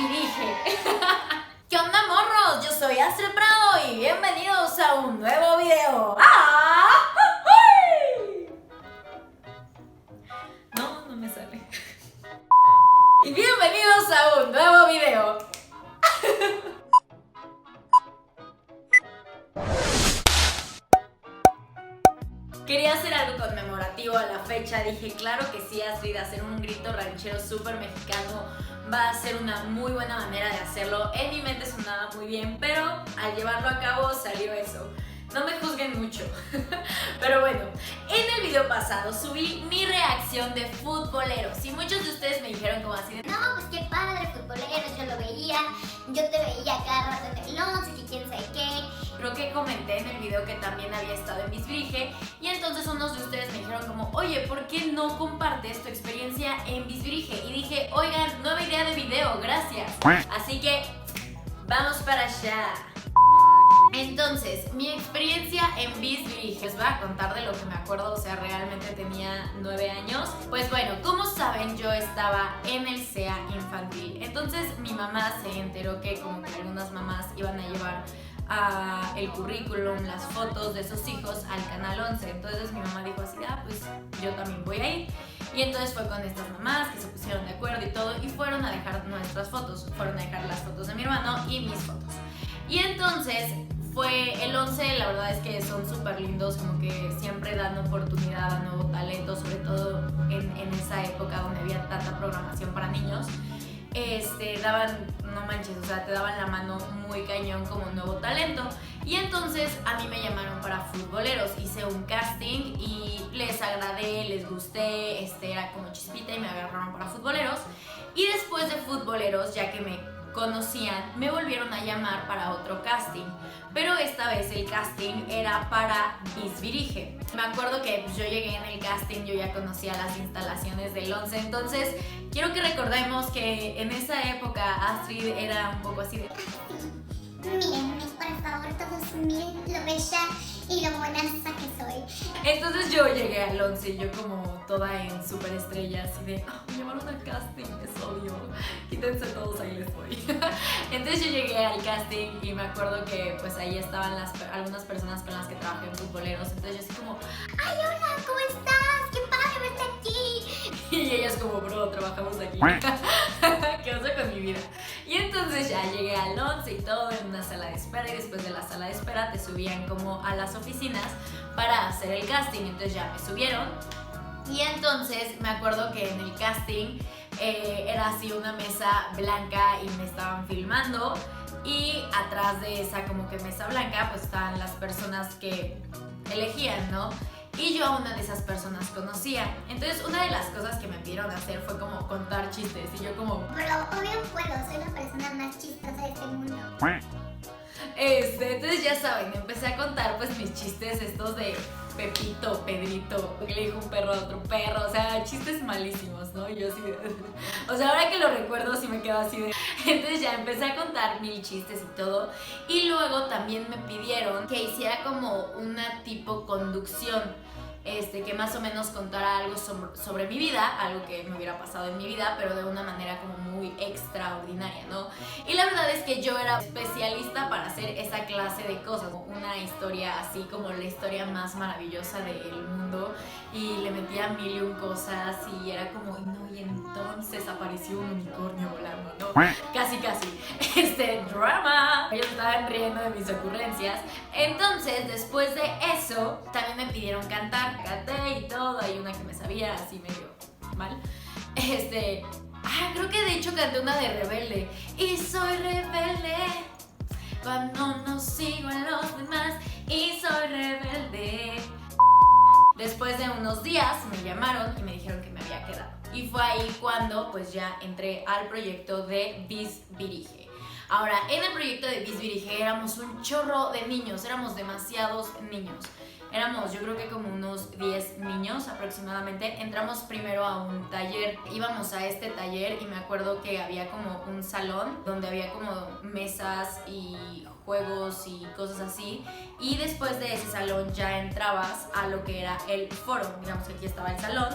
Bisbirige. ¿Qué onda, morros? Yo soy Astrid Prado y bienvenidos a un nuevo video. No me sale. Y bienvenidos a un nuevo video. Quería hacer algo conmemorativo a la fecha. Dije, claro que sí, Astrid, hacer un grito ranchero súper mexicano va a ser una muy buena manera de hacerlo. En mi mente sonaba muy bien, pero al llevarlo a cabo salió eso. No me juzguen mucho. Pero bueno, en el video pasado subí mi reacción de futboleros y muchos de ustedes me dijeron como así de no, pues qué padre, futboleros, yo lo veía, yo te veía cada rato en el 11, que quién sabe qué. Creo que comenté en el video que también había estado en Bisbirige y entonces unos de ustedes me dijeron como, oye, ¿por qué no compartes tu experiencia en Bisbirige? Y dije, oigan, nueva idea de video, gracias. Así que vamos para allá. Entonces, mi experiencia en Bisbirige, les voy a contar de lo que me acuerdo, o sea, realmente tenía 9 años. Pues bueno, como saben, yo estaba en el SEA infantil. Entonces mi mamá se enteró que como que algunas mamás iban a llevar el currículum, las fotos de sus hijos al Canal 11. Entonces mi mamá dijo así, pues yo también voy a ir. Y entonces fue con estas mamás que se pusieron de acuerdo y todo y fueron a dejar nuestras fotos, fueron a dejar las fotos de mi hermano y mis fotos. Y entonces fue el 11, la verdad es que son súper lindos, como que siempre dan oportunidad a nuevo talento, sobre todo en esa época donde había tanta programación para niños. Daban, no manches, o sea, te daban la mano muy cañón como nuevo talento. Y entonces a mí me llamaron para futboleros, hice un casting y les agradé, les gusté, era como chispita y me agarraron para futboleros. Y después de futboleros, ya que me conocían, me volvieron a llamar para otro casting, pero esta vez el casting era para Bisbirige. Me acuerdo que yo llegué en el casting, yo ya conocía las instalaciones del 11, entonces quiero que recordemos que en esa época Astrid era un poco así de Mírenme, por favor, todos miren lo bella y lo buenaza que soy. Entonces yo llegué al 11 y yo como toda en superestrella, así de, me llamaron al casting, les odio, quítense todos, ahí les voy. Entonces yo llegué al casting y me acuerdo que pues ahí estaban algunas personas con las que trabajé en futboleros, entonces yo así como, ay, hola, ¿cómo estás? Qué padre verte aquí. y ellas como, bro, trabajamos aquí. ¿Qué onda con mi vida? Y entonces ya llegué al 11 y todo en una sala de espera y después de la sala de espera te subían como a las oficinas para hacer el casting, entonces ya me subieron y entonces me acuerdo que en el casting era así una mesa blanca y me estaban filmando y atrás de esa como que mesa blanca pues estaban las personas que elegían, ¿no? Y yo a una de esas personas conocía. Entonces una de las cosas que me pidieron hacer fue como contar chistes y yo como, pero obvio puedo, soy la persona más chistosa de este mundo. Entonces ya saben, empecé a contar pues mis chistes estos de Pepito, Pedrito, que le dijo un perro a otro perro, o sea, chistes malísimos, ¿no? Yo así de... O sea, ahora que lo recuerdo sí me quedo así de... Entonces ya empecé a contar 1000 chistes y todo, y luego también me pidieron que hiciera como una tipo conducción, que más o menos contara algo sobre mi vida, algo que me hubiera pasado en mi vida, pero de una manera como muy extraordinaria, ¿no? Y la verdad es que yo era especialista para hacer esa clase de cosas, una historia así como la historia más maravillosa del mundo, y le metía 1001 cosas y era como, y entonces apareció un unicornio volando, ¿no? Casi, drama. Ellos estaban riendo de mis ocurrencias. Entonces, después de eso, también me pidieron cantar. Canté y todo, hay una que me sabía así medio mal. Creo que de hecho canté una de Rebelde. Y soy rebelde cuando no sigo a los demás. Y soy rebelde. Después de unos días me llamaron y me dijeron que me había quedado. Y fue ahí cuando pues ya entré al proyecto de Bisbirige. Ahora, en el proyecto de Bisbirige éramos un chorro de niños, éramos demasiados niños. Éramos, yo creo que como unos 10 niños aproximadamente. Entramos primero a un taller, íbamos a este taller y me acuerdo que había como un salón donde había como mesas y juegos y cosas así. Y después de ese salón ya entrabas a lo que era el foro. Digamos que aquí estaba el salón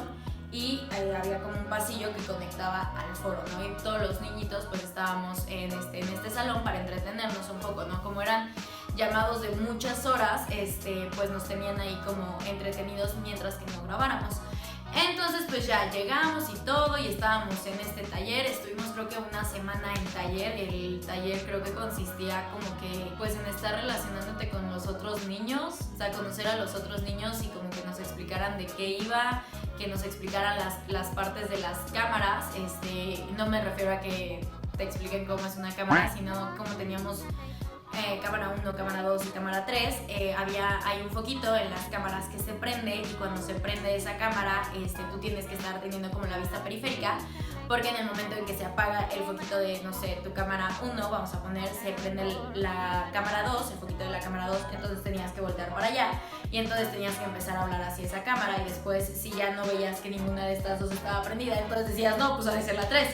y había como un pasillo que conectaba al foro, ¿no? Y todos los niñitos pues estaban estábamos en este salón para entretenernos un poco, ¿no? Como eran llamados de muchas horas, pues nos tenían ahí como entretenidos mientras que no grabáramos. Entonces pues ya llegamos y todo y estábamos en este taller, estuvimos creo que una semana en taller. El taller creo que consistía como que pues en estar relacionándote con los otros niños, o sea, conocer a los otros niños y como que nos explicaran de qué iba, que nos explicaran las partes de las cámaras. No me refiero a que te expliquen cómo es una cámara, sino cómo teníamos cámara 1, cámara 2 y cámara 3, hay un foquito en las cámaras que se prende, y cuando se prende esa cámara, tú tienes que estar teniendo como la vista periférica, porque en el momento en que se apaga el foquito de, no sé, tu cámara 1, vamos a poner, se prende la cámara 2, el foquito de la cámara 2, entonces tenías que voltear para allá, y entonces tenías que empezar a hablar hacia esa cámara, y después si ya no veías que ninguna de estas dos estaba prendida, entonces decías, no, pues ha de ser la 3.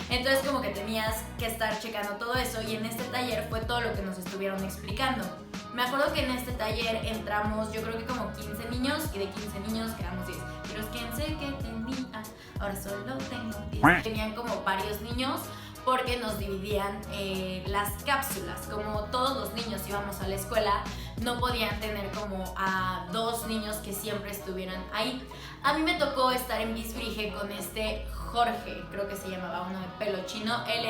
Entonces como que tenías que estar checando todo eso, y en este taller fue todo lo que nos estuvieron explicando. Me acuerdo que en este taller entramos, yo creo que como 15 niños, y de 15 niños quedamos 10. Y los 15 que tenía, ahora solo tengo 10. Tenían como varios niños, porque nos dividían las cápsulas. Como todos los niños íbamos a la escuela, no podían tener como a 2 niños que siempre estuvieran ahí. A mí me tocó estar en Bisbirige con Jorge, creo que se llamaba, uno de pelo chino. Él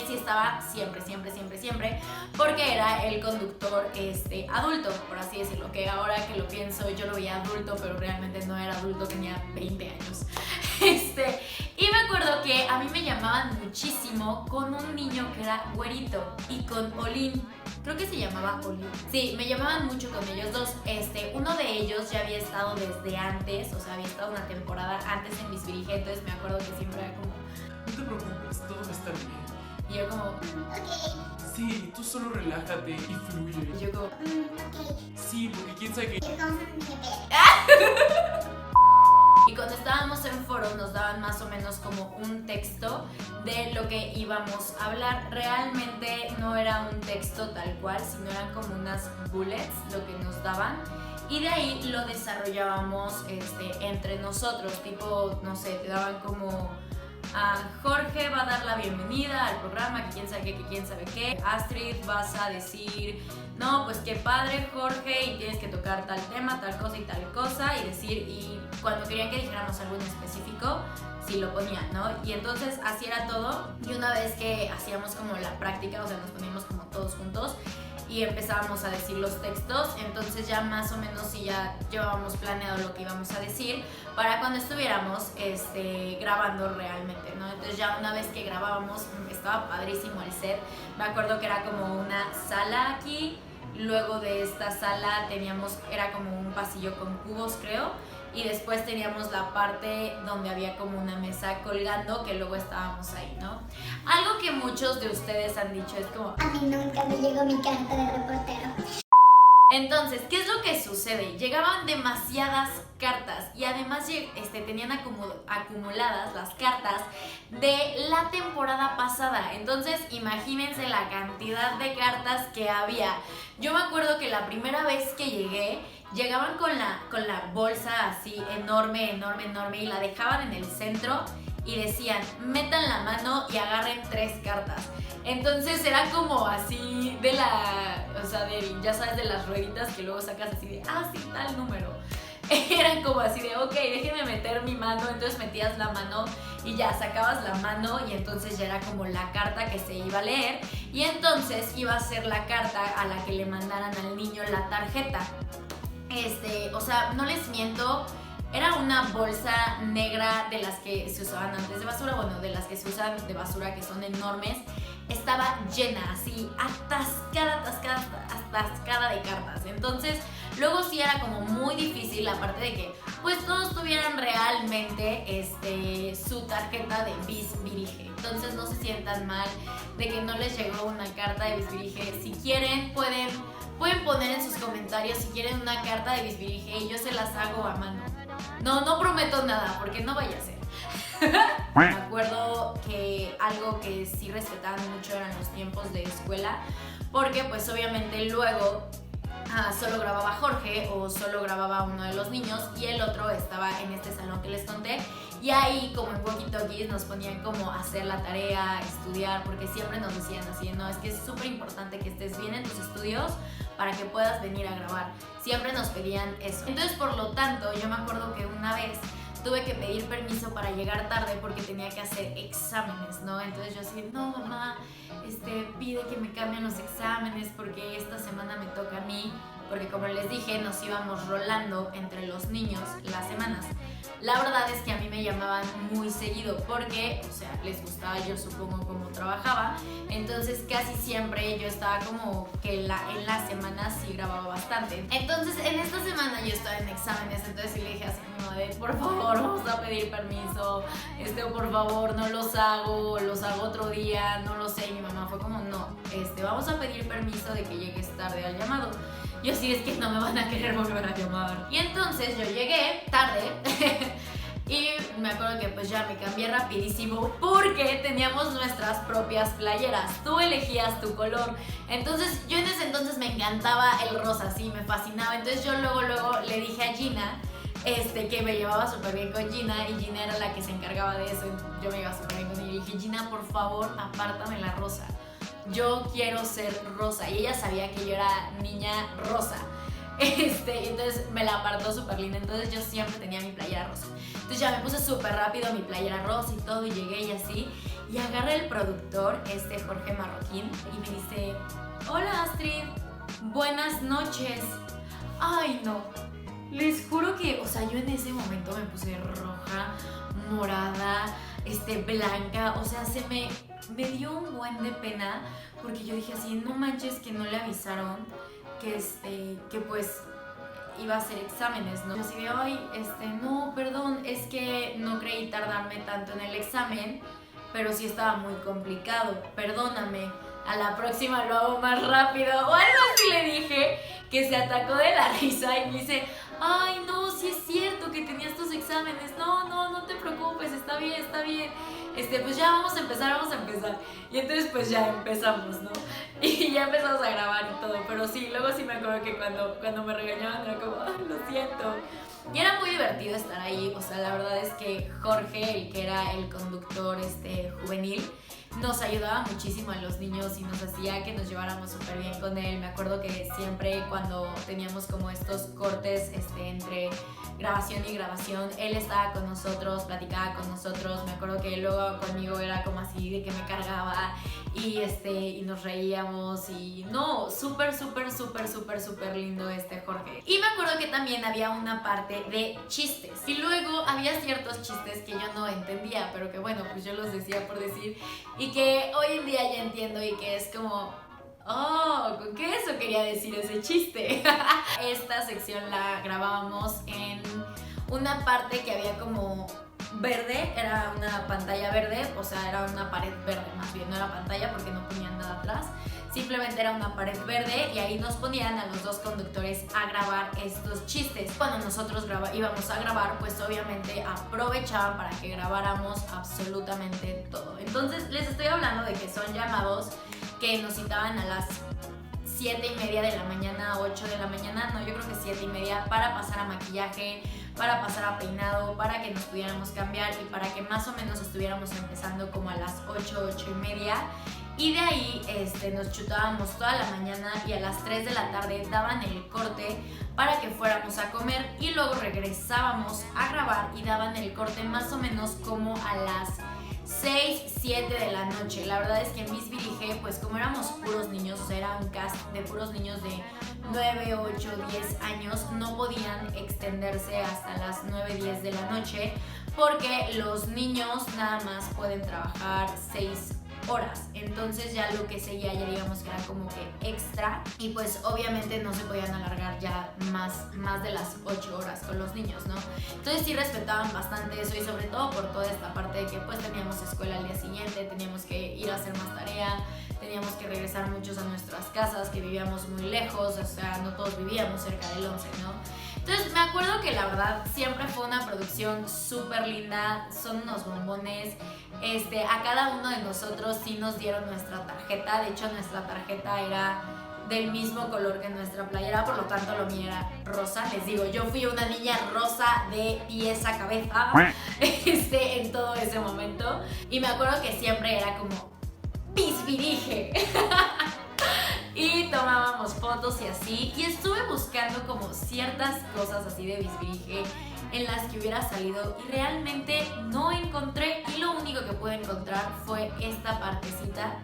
sí estaba siempre, porque era el conductor adulto, por así decirlo, que ahora que lo pienso, yo lo veía adulto, pero realmente no era adulto, tenía 20 años. Y me acuerdo que a mí me llamaban muchísimo con un niño que era güerito, y con Olin, creo que se llamaba Olin. Sí, me llamaban mucho con ellos dos. Uno de ellos ya había estado desde antes, o sea, había estado una temporada antes en Bisbirige, entonces me acuerdo que siempre era como, no te preocupes, todo va a estar bien. Y yo como, Ok. Sí, tú solo relájate y fluye. y yo como, Ok. Sí, porque quién sabe qué. Here comes the bear. y cuando estábamos en foro nos daban más o menos como un texto de lo que íbamos a hablar. Realmente no era un texto tal cual, sino eran como unas bullets lo que nos daban, y de ahí lo desarrollábamos entre nosotros, tipo, no sé, te daban como, Jorge va a dar la bienvenida al programa, que quién sabe qué, que quién sabe qué. Astrid, vas a decir, no, pues qué padre, Jorge, y tienes que tocar tal tema, tal cosa y tal cosa, y decir, y cuando querían que dijéramos algo en específico, sí lo ponían, ¿no? Y entonces así era todo, y una vez que hacíamos como la práctica, o sea, nos poníamos como todos juntos y empezábamos a decir los textos, entonces ya más o menos sí ya llevábamos planeado lo que íbamos a decir para cuando estuviéramos grabando realmente, ¿no? Entonces ya una vez que grabábamos, estaba padrísimo el set. Me acuerdo que era como una sala aquí, luego de esta sala era como un pasillo con cubos, creo, y después teníamos la parte donde había como una mesa colgando, que luego estábamos ahí, ¿no? Algo que muchos de ustedes han dicho es como, A mí nunca me llegó mi carta de reportero. entonces, ¿qué es lo que sucede? Llegaban demasiadas cartas, y además tenían acumuladas las cartas de la temporada pasada. Entonces, imagínense la cantidad de cartas que había. Yo me acuerdo que la primera vez que llegaban con la bolsa así enorme, y la dejaban en el centro y decían, metan la mano y agarren 3 cartas. Entonces era como así ya sabes, de las rueditas que luego sacas así de, sí, tal número. Eran como así de, ok, déjenme meter mi mano. Entonces metías la mano y ya sacabas la mano, y entonces ya era como la carta que se iba a leer, y entonces iba a ser la carta a la que le mandaran al niño la tarjeta. O sea, no les miento, era una bolsa negra de las que se usaban antes de basura, bueno, de las que se usan de basura, que son enormes. Estaba llena, así, atascada de cartas. Entonces, luego sí era como muy difícil, aparte de que pues todos tuvieran realmente su tarjeta de Bisbirige. Entonces no se sientan mal de que no les llegó una carta de Bisbirige. Si quieren, pueden poner en sus comentarios si quieren una carta de Bisbirige y yo se las hago a mano. No prometo nada, porque no vaya a ser. Me acuerdo que algo que sí respetaban mucho eran los tiempos de escuela, porque pues obviamente luego solo grababa Jorge o solo grababa uno de los niños y el otro estaba en este salón que les conté. Y ahí, como en walkie-talkies, nos ponían como a hacer la tarea, estudiar, porque siempre nos decían así, no, es que es súper importante que estés bien en tus estudios para que puedas venir a grabar. Siempre nos pedían eso. Entonces, por lo tanto, yo me acuerdo que una vez tuve que pedir permiso para llegar tarde porque tenía que hacer exámenes, ¿no? Entonces yo así, no, mamá, pide que me cambien los exámenes porque esta semana me toca a mí, porque como les dije, nos íbamos rolando entre los niños las semanas. La verdad es que a mí me llamaban muy seguido porque, o sea, les gustaba, yo supongo, cómo trabajaba. Entonces casi siempre yo estaba como que en la semana sí grababa bastante. Entonces en esta semana yo estaba en exámenes, entonces sí le dije así a mi madre, por favor, vamos a pedir permiso, por favor, no los hago otro día, no lo sé. Y mi mamá fue como, no, vamos a pedir permiso de que llegues tarde al llamado. Yo sí, es que no me van a querer volver a llamar. Y entonces yo llegué tarde y me acuerdo que pues ya me cambié rapidísimo porque teníamos nuestras propias playeras. Tú elegías tu color. Entonces yo en ese entonces me encantaba el rosa, sí, me fascinaba. Entonces yo luego le dije a Gina que me llevaba súper bien con Gina y Gina era la que se encargaba de eso. Yo me iba súper bien con ella y dije, Gina, por favor, apártame la rosa. Yo quiero ser rosa. Y ella sabía que yo era niña rosa. Entonces me la apartó súper linda. Entonces yo siempre tenía mi playera rosa. Entonces ya me puse súper rápido mi playera rosa y todo. Y llegué y así. Y agarra el productor, Jorge Marroquín. Y me dice, hola Astrid, buenas noches. Ay no, les juro que, o sea, yo en ese momento me puse roja, morada, blanca. O sea, me dio un buen de pena porque yo dije así, no manches que no le avisaron que pues iba a hacer exámenes, ¿no? Yo así de, ay, no, perdón, es que no creí tardarme tanto en el examen, pero sí estaba muy complicado, perdóname, a la próxima lo hago más rápido, o algo así le dije, que se atacó de la risa y me dice, ay, no, sí es cierto que tenías tus exámenes, no te preocupes, está bien, pues ya vamos a empezar. Y entonces pues ya empezamos, ¿no? Y ya empezamos a grabar y todo, pero sí, luego sí me acuerdo que cuando me regañaban era como, ay, lo siento. Y era muy divertido estar ahí, o sea, la verdad es que Jorge, el que era el conductor juvenil, nos ayudaba muchísimo a los niños y nos hacía que nos lleváramos súper bien con él. Me acuerdo que siempre cuando teníamos como estos cortes entre grabación y grabación, él estaba con nosotros, platicaba con nosotros. Me acuerdo que luego conmigo era como así de que me cargaba y nos reíamos y no, súper lindo Jorge. Y me acuerdo que también había una parte de chistes y luego había ciertos chistes que yo no entendía, pero que bueno, pues yo los decía por decir y que hoy en día ya entiendo y que es como, oh, ¿con qué eso quería decir ese chiste? Esta sección la grabábamos en una parte que había como verde, era una pantalla verde, o sea, era una pared verde más bien, no era pantalla porque no ponían nada atrás, simplemente era una pared verde y ahí nos ponían a los dos conductores a grabar estos chistes. Cuando nosotros íbamos a grabar, pues obviamente aprovechaban para que grabáramos absolutamente todo. Entonces les estoy hablando de que son llamados que nos citaban a las 7:30 de la mañana, 8 de la mañana, no, yo creo que 7:30, para pasar a maquillaje, para pasar a peinado, para que nos pudiéramos cambiar y para que más o menos estuviéramos empezando como a las 8, 8:30. Y de ahí nos chutábamos toda la mañana y a las 3 de la tarde daban el corte para que fuéramos a comer y luego regresábamos a grabar y daban el corte más o menos como a las 6, 7 de la noche. La verdad es que en Miss Virige, pues como éramos puros niños, o sea, era un cast de puros niños de 9, 8, 10 años, no podían extenderse hasta las 9, 10 de la noche porque los niños nada más pueden trabajar 6 horas, entonces ya lo que seguía ya digamos que era como que extra y pues obviamente no se podían alargar ya más de las 8 horas con los niños, ¿no? Entonces sí respetaban bastante eso y sobre todo por toda esta parte de que pues teníamos escuela al día siguiente, teníamos que ir a hacer más tarea, teníamos que regresar muchos a nuestras casas que vivíamos muy lejos, o sea, no todos vivíamos cerca del 11, ¿no? Entonces me acuerdo que la verdad siempre fue una producción súper linda, son unos bombones. A cada uno de nosotros sí nos dieron nuestra tarjeta, de hecho nuestra tarjeta era del mismo color que nuestra playera, por lo tanto lo mío era rosa. Les digo, yo fui una niña rosa de pies a cabeza en todo ese momento. Y me acuerdo que siempre era como bisbirige. Y tomábamos fotos y así. Y estuve buscando como ciertas cosas así de bisbirige en las que hubiera salido y realmente no encontré. Y lo único que pude encontrar fue esta partecita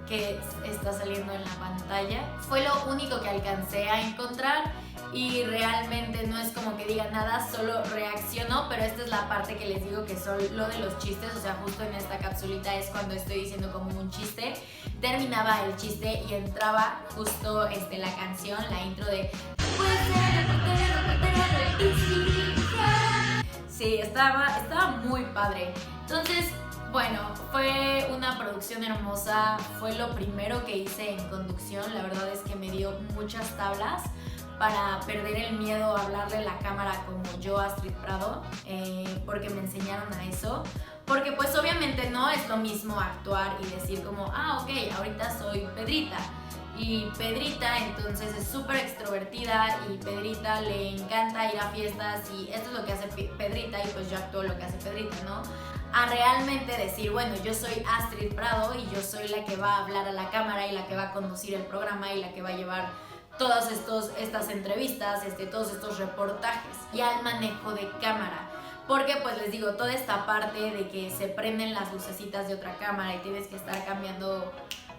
que está saliendo en la pantalla. Fue lo único que alcancé a encontrar y realmente no es como que diga nada, solo reaccionó, pero esta es la parte que les digo que son lo de los chistes, o sea, justo en esta capsulita es cuando estoy diciendo como un chiste, terminaba el chiste y entraba justo la canción, la intro de sí, estaba muy padre. Entonces, bueno, fue una producción hermosa, fue lo primero que hice en conducción, la verdad es que me dio muchas tablas para perder el miedo a hablarle a la cámara como yo, Astrid Prado, porque me enseñaron a eso, porque pues obviamente no es lo mismo actuar y decir como, ok, ahorita soy Pedrita, y Pedrita entonces es súper extrovertida y Pedrita le encanta ir a fiestas y esto es lo que hace Pedrita y pues yo actúo lo que hace Pedrita, ¿no? A realmente decir, bueno, yo soy Astrid Prado y yo soy la que va a hablar a la cámara y la que va a conducir el programa y la que va a llevar todas estas entrevistas, todos estos reportajes y al manejo de cámara. Porque pues les digo, toda esta parte de que se prenden las lucecitas de otra cámara y tienes que estar cambiando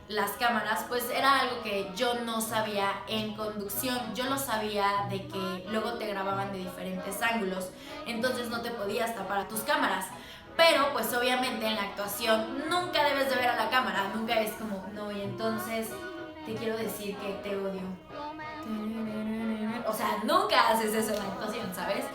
las cámaras, pues era algo que yo no sabía en conducción. Yo lo sabía de que luego te grababan de diferentes ángulos, entonces no te podías tapar a tus cámaras. Pero pues obviamente en la actuación nunca debes de ver a la cámara, nunca es como, no, y entonces te quiero decir que te odio. O sea, nunca haces eso en la actuación, ¿sabes?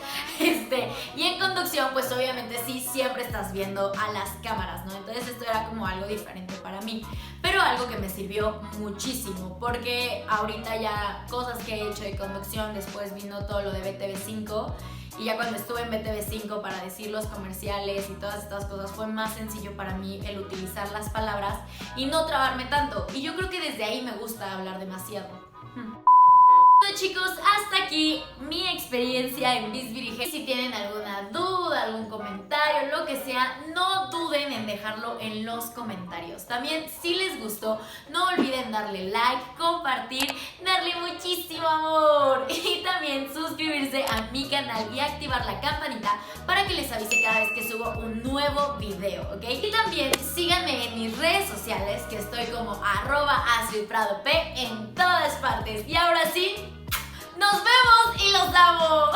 Y en conducción, pues obviamente sí, siempre estás viendo a las cámaras, ¿no? Entonces esto era como algo diferente para mí, pero algo que me sirvió muchísimo, porque ahorita ya cosas que he hecho de conducción, después vino todo lo de BTV5, y ya cuando estuve en BTV5 para decir los comerciales y todas estas cosas fue más sencillo para mí el utilizar las palabras y no trabarme tanto. Y yo creo que desde ahí me gusta hablar demasiado. Bueno chicos, hasta aquí mi experiencia en bisbirige. Si tienen alguna duda, algún comentario, lo que sea, no duden en dejarlo en los comentarios. También si les gustó, no olviden darle like, compartir, darle muchísimo amor y también suscribirse a mi canal y activar la campanita para que les avise cada vez que subo un nuevo video, ¿ok? Y también síganme en mis redes sociales, que estoy como @AstridPradoP en todas partes. Y ahora sí, ¡nos vemos y los amo!